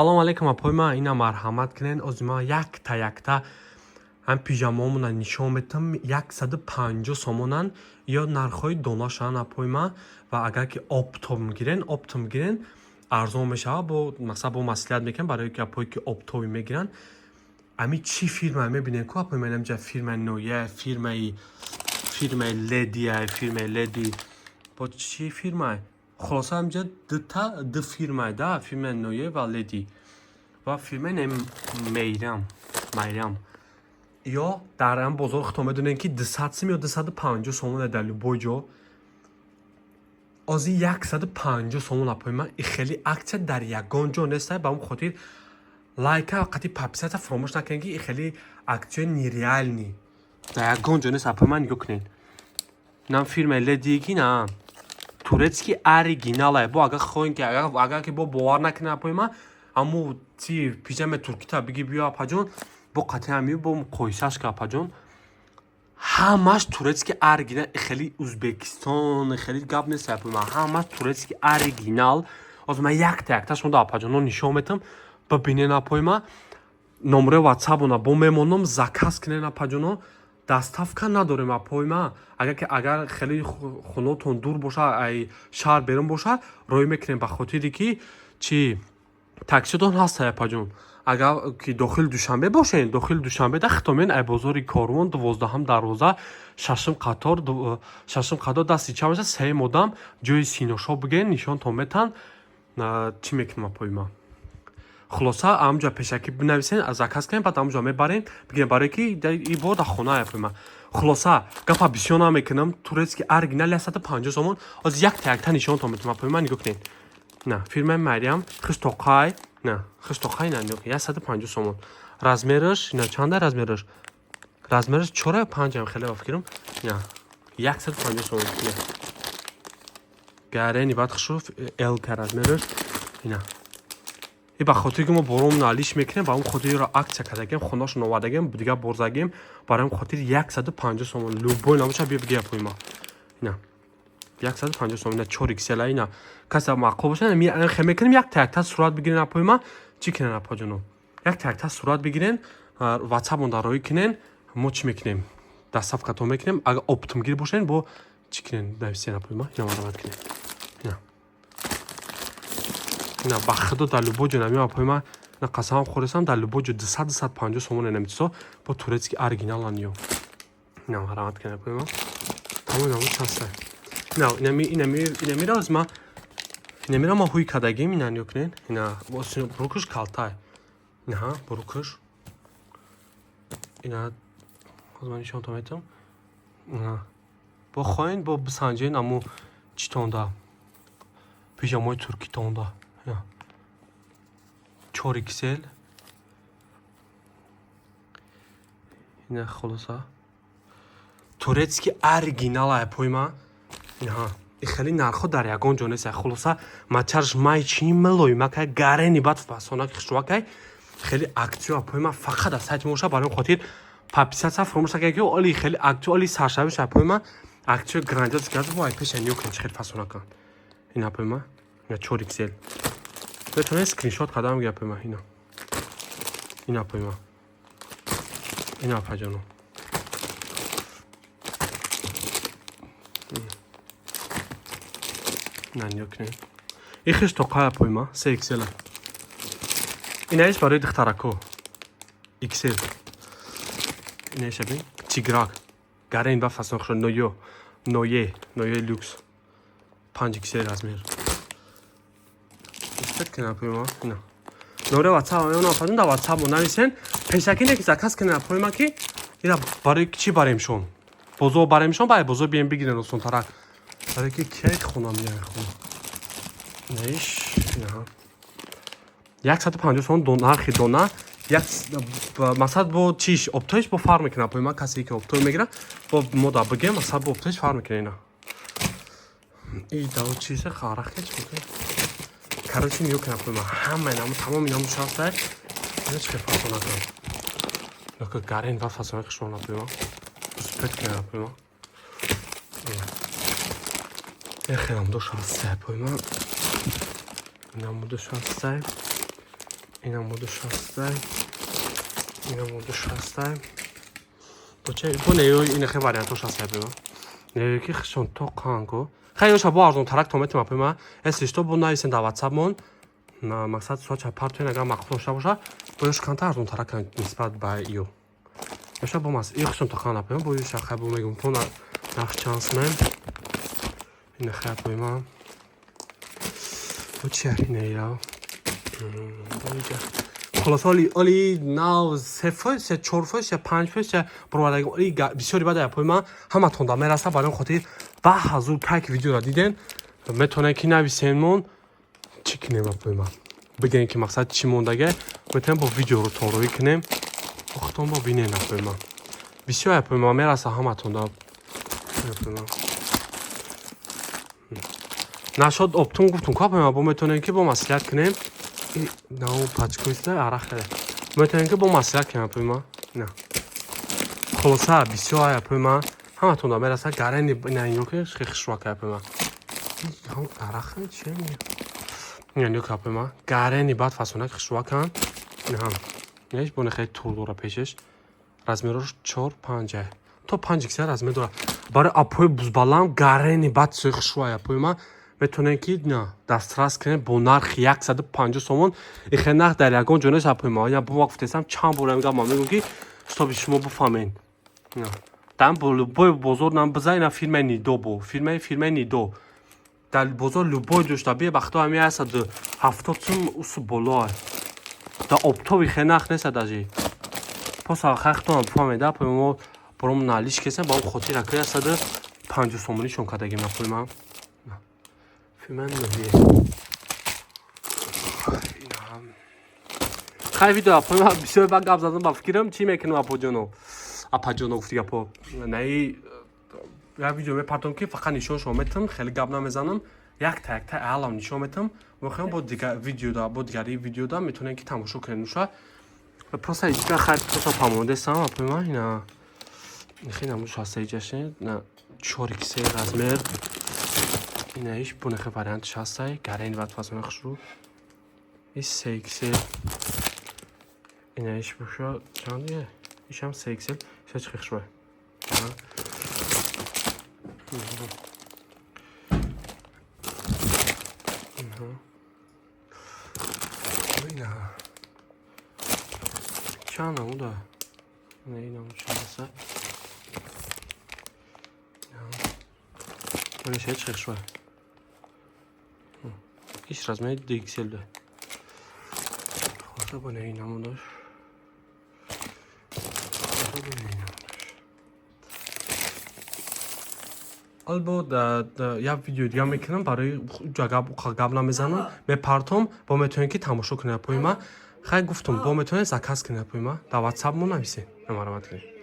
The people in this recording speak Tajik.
салом алейкум апойма ина марҳамат кунед озима якта ҳам пижамаомона нишон метам 150 сомонан ё нархҳои донашан апойма ва агар ки оптоб мегирен арзон мешава бо масалан бо маслиҳат мекунам барои ки апои ки оптоби мегиран ами чӣ фирма мебинем ку апойма инамҷа фирмаи ноя фирмаи леди бо чӣ фирмае خلاصه همینجا دو فیرمه ده فیرم نویه و لیدی و فیرم میرم یا در هم بازار خطا میدونین که 200 سیم یا 250 سومون در لبوی جا ازی 150 سومون اپای من خیلی اکچه در یگان جا نیسته با اون خاطر لایک و قطعی پاپسیت فراموش نکنین که خیلی اکچه نیریال نی در یگان جا نیست اپای من نگو کنین نم فیرم لیدی که نه турецки оригинал бо агар хоҳем ки агар ки бо бовар накунем апоима аммо ти пижаме туркита биги биё апаҷон бо қатъи ами бо муқоисаш ка апаҷон ҳамаш турецки оригинал хели узбекистон хели гап нест апоима ҳамаш турецки оригинал озма якташон да апаҷон но нишон метам бибинен апоима номере ватсапона бо мемонам заказ кунен апаҷоно دستافکا نداریم اپای ما اگر خیلی خونتون دور باشه ای شهر برون باشه روی میکنیم به خاطری که چی تاکسیتون هست اپا جون اگر که داخل دوشنبه باشین داخل دوشنبه ده ختامین ای بازار کاروان 12 دروازه ششم قطار دستی چه باشه سه مدام جای سینوشا بگین نشان تا میتن چی میکنیم اپای ما خلاصه амҷа пешакӣ бинависен заказ кунем баъд амҷа мебарем бигем барои ки ин бор дар хона апоима хулоса гапа бисёр намекунам турецки оригинали 150 сомон аз якта нишонтон метавонам апоима нигоҳ кунед на фирмаи мариям хистоқай на 150 сомон размераш ина чанда размераш 4 ё 5 хеле бафикрам на 150 сомон гарени бад хушуф эл ка размераш ина и ба хотири ки мо боромон алиш мекунем ба он хотириро акция кардагем хонашон овардагем дига борзагем барои он хотир 150 сомон любой намоша биги апоима ина 150 сомон ина 4 xl ина каса мақул бошад хе мекунем якта сурат бигирен апоима чӣ кунен апоҷоно якта сурат бигирен ватсапон дар рои кунен мо чӣ мекунем дастафкато мекунем агар оптимгир бошен бо чӣ кунен нависен апоима ина марамат кунем ина ба худо дар любой ҷо намиём апоима на қасамам хӯресам дар любой ҷо 250 сомон намитсо бо турецки оригиналан ё ина марамат кунем апоима тамом намуд ҳаста инамира озма инамира ма ҳуй кардагим ина ё кунен ина бурукуш калтай ина бурукуш ина озма нишонтон метам бо хоҳен бо бисанҷен аммо чӣ тонда пижамои туркӣ тонда 4 xl ина хулоса турецки оригинал апоима ина хеле нархо дар ягон ҷо нест хулоса мачарш май чӣ мелои макай гарени бад фасонак хишвакай хеле актио апоима фақат аз сайти моша барои хотир паписаса фромош накай ки оли хеле актио оли саршавиш апоима актио грандиоз газ бо ай пешен ё кун хеле фасонакан ин апоима ина 4 xl بتونید اسکرینشات قدم گپم اینا پایما اینا پاجانو نه نیوکنه این خیش توقع پایما 3 xl اینا ایش برای دخترکو xl اینا ایش بین تیگراک گرین با فصل خشن نویه لوکس 5 xl размер که نپویما اینا نوره واتساپ اون آفرین دا واتساپ نویسن پیشکی که زکاس کنه نپویما که اینا برای چی باریمشون بزرگ باریمشون باید بزرگ بیام بگیرن اصلا طرف برای که کیک خونم میاره خون نیش اینا 150 سوم نرخی دونه یک مثلا با چیش اپتایش با فرق میکنه نپویما کسی که اپتای میگیره با مودا بگیم مثلا با اپتایش فرق میکنه اینا ای دو چیز خارخی چی میکنه короче нё кунам апоима ҳамаи намо тамоми намо шастае ҳеҷ хел фасона кунам ёка гарен ва фасонаи хишмон апоима успет кунам апоима хелам до шастае апоима намо до шастае اینم مودش هستای اینم مودش هستای بچه bu این خیلی وریانتوش هستای بیما که خشون تو کانگو خیلی شا با ارزون ترک تومت ما بیما اسلیشتو bu نایسن دا واتسابمون مقصد سوچ پارتوین اگر مخصوص داشته باشه باید کانت ارزون ترک نسبت به ایو باشه با ماست این خشون تو خانه بیما باید شخص بو میگم تو نخ چانس من این خیلی بیما بچه اینه ایرا خلاص оли нав се фоис я чор фоис я панҷ фоис я бировадаги оли бисёри баъд япои ман ҳаматон да мераса барои хотир ба ҳазур пак видеоро диден метавонед ки нависенмон чӣ кинем апои ман бигӯем ки мақсад чӣ мондаге метавонем бо видеоро торӯӣ кунем вақтон бо бинен апои ман бисёр апои ман мераса ҳаматон да нашод оптун гуфтум ко апои ман бо метавонем ки бо маслиҳат кунем ناو پاچکویسته عراقه میتونیم که با مسئله کنم پای ما نه خلاصه بسیار پای ما همه تون دامه رسه گرنی نه اینو که خیلی شروع که پای ما هم عراقه چیه میگه اینو که پای ما گرنی بعد فاسونه که شروع کن نه هم نیش بونه خیلی طول دوره پیشش رزمیروش 4-5 تو 5 کسی رزمی دوره برای اپوی بزبالام گرنی بعد سوی شروع پای ما метавонем ки дастрас кунем бо нархи 150 сомон ихе нарх дар ягон ҷо нест апои мо я бо вақт гуфтесам чанд бора мегӯям ман мегӯм ки стоби шумо буфаҳмед дан бо любой бозор нам бизай на фирмаи нидо бо фирмаи нидо дар бозор любой дошта бе вақто ҳами 170 сум усу боло да оптоби ихе нарх неста дажи поса хахтонам буфаҳмед апои мо бором налиш кесем ба он хотир аки 150 сомонишон кардагим апои ман من نمیه خیلی ویدیو اپا من بسیار با گپ زدم با فکرم چی میکنم اپا جانو گفتی اپا نه یا ویدیو میپردم که فقط نشون شما میتونم خیلی گپ نمیزنم یک تا الان نشون میتونم میخوام با دیگر ویدیو دا میتونن که تماشا کنین شو پروسه ایجا خیلی پروسه پامونده سام اپا من اینا خیلی نموش هسته ایجاشه نه 4 کسی رزمر اینایش بونه خیلی وریانتش هسته گرین وقت فاسونه خشرو این 3 اکسل اینایش بخشا چندیه ایش هم 3 اکسل ایش چه خشروه اینا چند نموده نه این نمود چند هسته اینش چه خشروه ایش رزمه 2 اکسل ده خواهده بانه این نمودش البته یک ویدیو دیگه میکنم برای قبلا میزنم به پارتوم با میتونین که تماشا کنه پای ما خیلی گفتم با میتونین زکاس کنه پای ما در واتساپ مون نویسین مرحمت کنید